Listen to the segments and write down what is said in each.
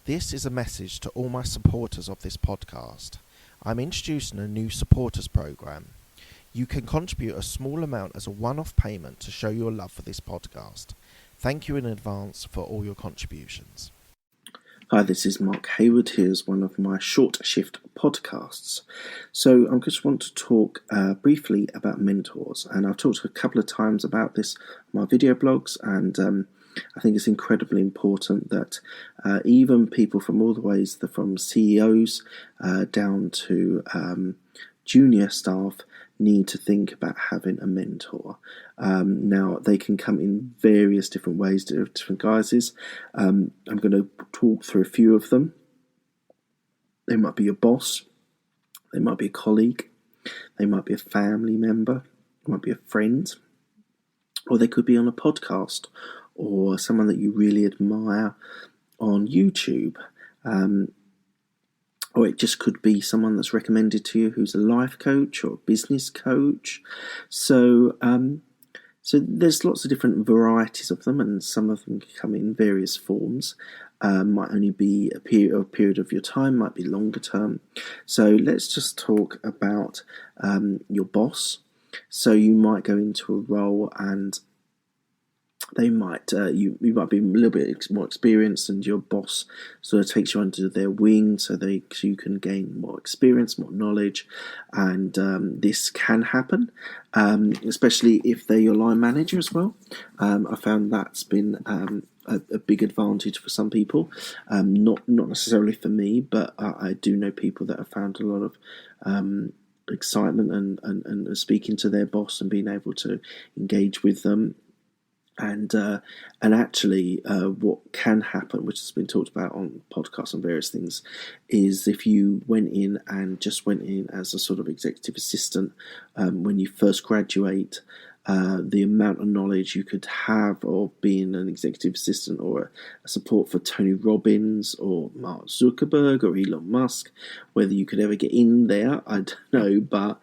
This is a message to all my supporters of this podcast. I'm introducing a new supporters program. You can contribute a small amount as a one-off payment to show your love for this podcast. Thank you in advance for all your contributions. Hi, this is Mark Hayward. Here's one of my short shift podcasts. So I just want to talk briefly about mentors, and I've talked a couple of times about this on my video blogs, and I think it's incredibly important that even people from all the ways, from CEOs down to junior staff, need to think about having a mentor. Now, they can come in various different ways, different guises. I'm going to talk through a few of them. They might be your boss, they might be a colleague, they might be a family member, they might be a friend, or they could be on a podcast, or someone that you really admire on YouTube. Or it just could be someone that's recommended to you who's a life coach or a business coach. So there's lots of different varieties of them, and some of them come in various forms. Might only be a period of your time, might be longer term. So let's just talk about your boss. So you might go into a role and they might you might be a little bit more experienced, and your boss sort of takes you under their wing so you can gain more experience, more knowledge, and this can happen, especially if they're your line manager as well. I found that's been a big advantage for some people, not necessarily for me, but I do know people that have found a lot of excitement and speaking to their boss and being able to engage with them. And actually, what can happen, which has been talked about on podcasts and various things, is if you went in as a sort of executive assistant when you first graduate, the amount of knowledge you could have of being an executive assistant or a support for Tony Robbins or Mark Zuckerberg or Elon Musk, whether you could ever get in there, I don't know, but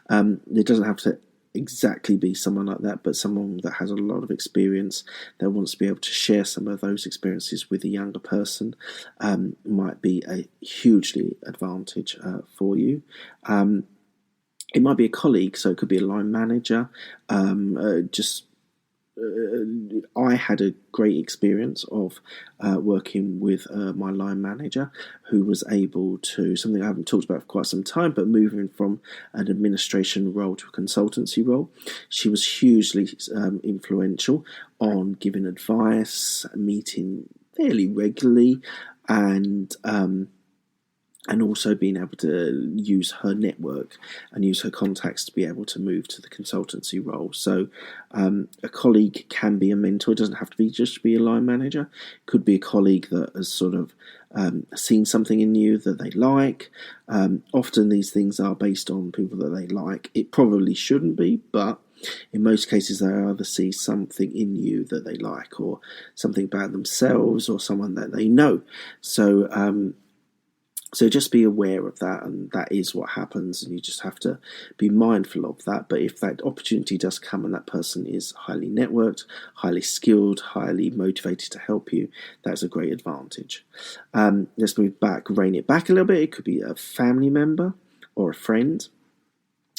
it doesn't have to exactly be someone like that, but someone that has a lot of experience that wants to be able to share some of those experiences with a younger person might be a hugely advantage for you. It might be a colleague, so it could be a line manager. I had a great experience of working with my line manager, who was able to, something I haven't talked about for quite some time, but moving from an administration role to a consultancy role. She was hugely influential on giving advice, meeting fairly regularly, and also being able to use her network and use her contacts to be able to move to the consultancy role. So a colleague can be a mentor. It doesn't have to just be a line manager. It could be a colleague that has sort of seen something in you that they like. Often these things are based on people that they like. It probably shouldn't be, but in most cases, they either see something in you that they like, or something about themselves, or someone that they know. So just be aware of that, and that is what happens, and you just have to be mindful of that. But if that opportunity does come and that person is highly networked, highly skilled, highly motivated to help you, that's a great advantage. Let's move back, rein it back a little bit. It could be a family member or a friend,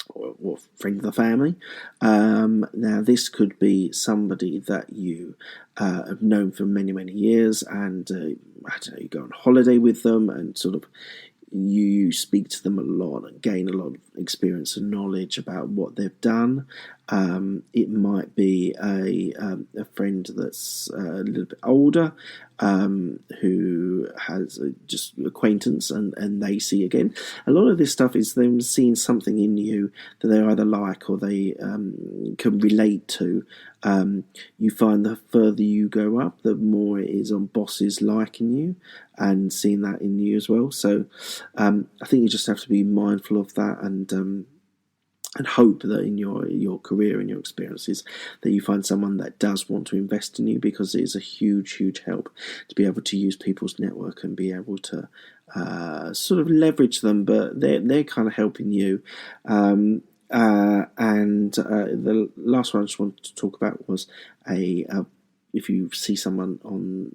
or friend of the family. Now, this could be somebody that you have known for many, many years, and I don't know, you go on holiday with them, and sort of you speak to them a lot and gain a lot of experience and knowledge about what they've done. It might be a friend that's a little bit older, who has just acquaintance, and they see again. A lot of this stuff is them seeing something in you that they either like or they can relate to. You find the further you go up, the more it is on bosses liking you and seeing that in you as well. So I think you just have to be mindful of that, and hope that in your career and your experiences that you find someone that does want to invest in you, because it is a huge, huge help to be able to use people's network and be able to sort of leverage them, but they're kind of helping you. And the last one I just wanted to talk about was a if you see someone on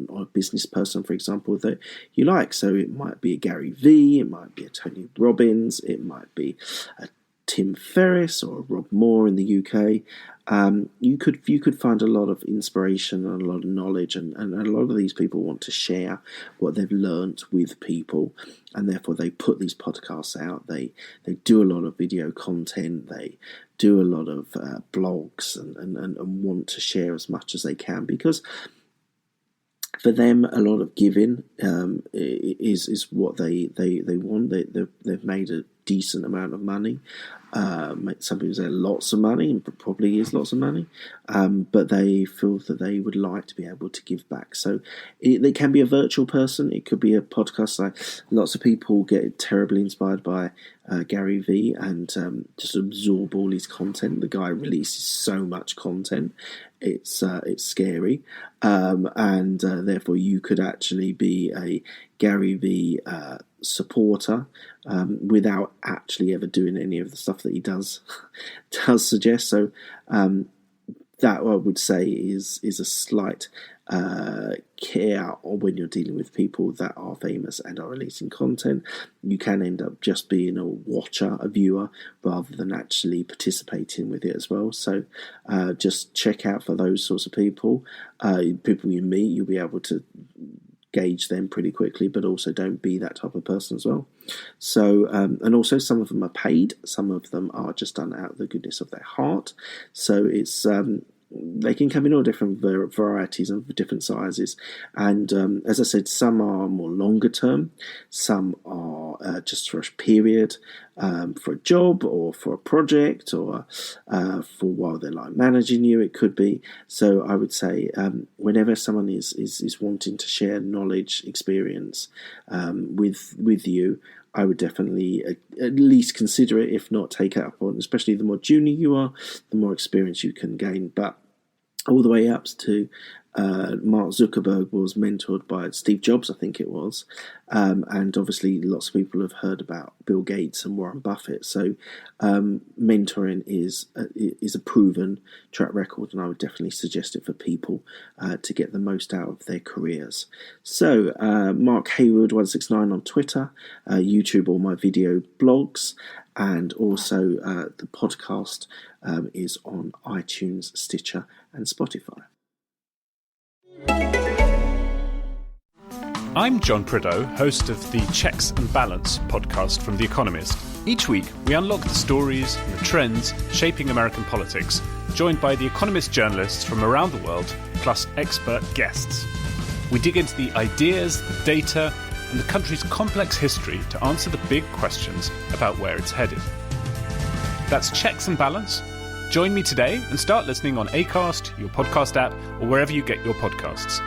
a business person, for example, that you like. So it might be a Gary Vee, it might be a Tony Robbins, it might be a Tim Ferriss or Rob Moore in the UK. You could find a lot of inspiration and a lot of knowledge, and a lot of these people want to share what they've learnt with people, and therefore they put these podcasts out. They do a lot of video content. They do a lot of blogs and want to share as much as they can, because for them, a lot of giving is what they want. They've made a decent amount of money. Some people say lots of money, and probably is lots of money, but they feel that they would like to be able to give back. So they can be a virtual person. It could be a podcast. Like lots of people get terribly inspired by Gary Vee and just absorb all his content. The guy releases so much content. It's scary, and therefore you could actually be a Gary Vee supporter without actually ever doing any of the stuff that he does suggest. So that I would say is a slight care when you're dealing with people that are famous and are releasing content. You can end up just being a watcher, a viewer, rather than actually participating with it as well. So just check out for those sorts of people. People you meet, you'll be able to gauge them pretty quickly, but also don't be that type of person as well. So, and also some of them are paid, some of them are just done out of the goodness of their heart. So it's they can come in all different varieties and different sizes. And as I said, some are more longer term, some are just for a period, for a job or for a project, or for while they're like managing you, it could be. So I would say whenever someone is wanting to share knowledge, experience with you, I would definitely at least consider it, if not take it up on, especially the more junior you are, the more experience you can gain. But all the way up to Mark Zuckerberg was mentored by Steve Jobs, I think it was. And obviously lots of people have heard about Bill Gates and Warren Buffett. So mentoring is a proven track record, and I would definitely suggest it for people to get the most out of their careers. So Mark Hayward 169 on Twitter, YouTube, all my video blogs, and also the podcast is on iTunes, Stitcher, and Spotify. I'm John Prideaux, host of the Checks and Balance podcast from The Economist. Each week, we unlock the stories and the trends shaping American politics, joined by The Economist journalists from around the world, plus expert guests. We dig into the ideas, the data, and the country's complex history to answer the big questions about where it's headed. That's Checks and Balance. Join me today and start listening on Acast, your podcast app, or wherever you get your podcasts.